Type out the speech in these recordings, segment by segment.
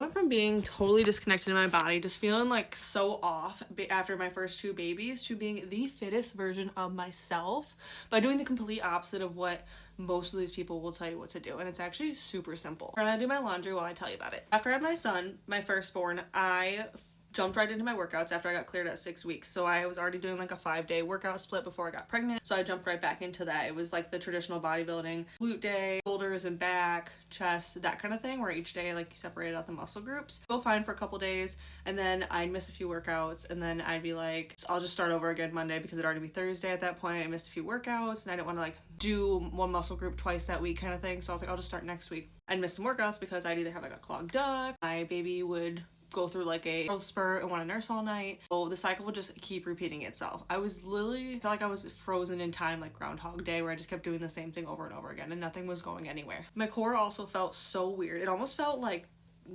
Went from being totally disconnected in my body, just feeling like so off after my first two babies, to being the fittest version of myself by doing the complete opposite of what most of these people will tell you what to do. And it's actually super simple. I'm gonna do my laundry while I tell you about it. After I had my son, my firstborn, I jumped right into my workouts after I got cleared at 6 weeks. So I was already doing like a 5-day workout split before I got pregnant. So I jumped right back into that. It was like the traditional bodybuilding, glute day, shoulders and back, chest, that kind of thing, where each day like you separated out the muscle groups. Go fine for a couple days, and then I'd miss a few workouts, and then I'd be like, I'll just start over again Monday because it'd already be Thursday at that point. I missed a few workouts and I didn't want to like do one muscle group twice that week kind of thing. So I was like, I'll just start next week. I'd miss some workouts because I'd either have like a clogged duct, my baby would go through like a growth spurt and want to nurse all night. So the cycle would just keep repeating itself. I was literally felt like I was frozen in time, like Groundhog Day, where I just kept doing the same thing over and over again and nothing was going anywhere. My core also felt so weird. It almost felt like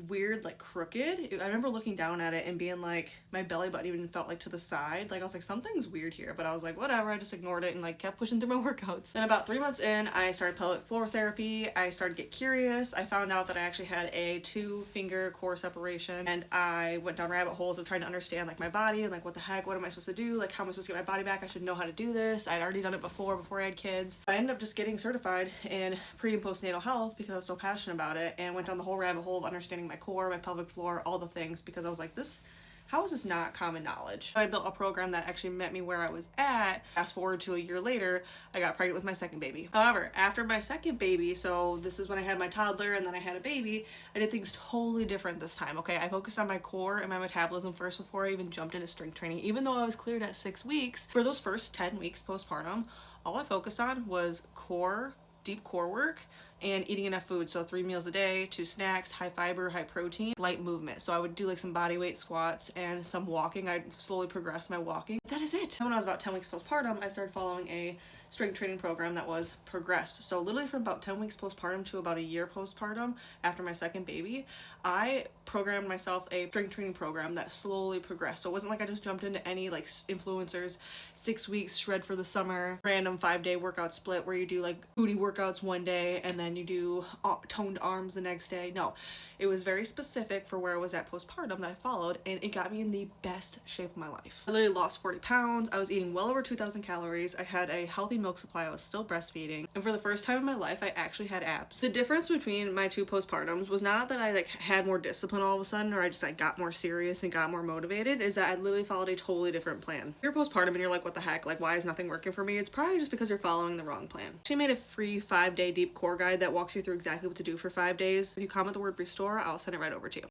weird, like crooked. I remember looking down at it and being like, my belly button even felt like to the side. Like I was like, something's weird here, but I was like, whatever. I just ignored it and like kept pushing through my workouts. Then about 3 months in, I started pelvic floor therapy. I started to get curious. I found out that I actually had a 2-finger core separation, and I went down rabbit holes of trying to understand like my body and like what the heck, what am I supposed to do? Like how am I supposed to get my body back? I should know how to do this. I'd already done it before I had kids. I ended up just getting certified in pre and postnatal health because I was so passionate about it, and went down the whole rabbit hole of understanding my core, my pelvic floor, all the things, because I was like, how is this not common knowledge? I built a program that actually met me where I was at. Fast forward to a year later, I got pregnant with my second baby. However, after my second baby, so this is when I had my toddler and then I had a baby, I did things totally different this time, okay? I focused on my core and my metabolism first before I even jumped into strength training. Even though I was cleared at 6 weeks, for those first 10 weeks postpartum, all I focused on was core, deep core work, and eating enough food. So 3 meals a day, 2 snacks, high fiber, high protein, light movement. So I would do like some body weight squats and some walking. I'd slowly progress my walking. That is it. When I was about 10 weeks postpartum, I started following a strength training program that was progressed. So literally from about 10 weeks postpartum to about a year postpartum after my second baby, I programmed myself a strength training program that slowly progressed. So it wasn't like I just jumped into any like influencers 6 weeks shred for the summer random 5-day workout split where you do like booty workouts one day and then you do toned arms the next day. No, it was very specific for where I was at postpartum that I followed, and it got me in the best shape of my life. I literally lost 40 pounds. I was eating well over 2,000 calories. I had a healthy milk supply. I was still breastfeeding, and for the first time in my life, I actually had abs. The difference between my 2 postpartums was not that I like had more discipline all of a sudden, or I just like got more serious and got more motivated, is that I literally followed a totally different plan. If you're postpartum and you're like, what the heck, like why is nothing working for me? It's probably just because you're following the wrong plan. She made a free 5-day deep core guide that walks you through exactly what to do for 5 days. If you comment the word restore, I'll send it right over to you.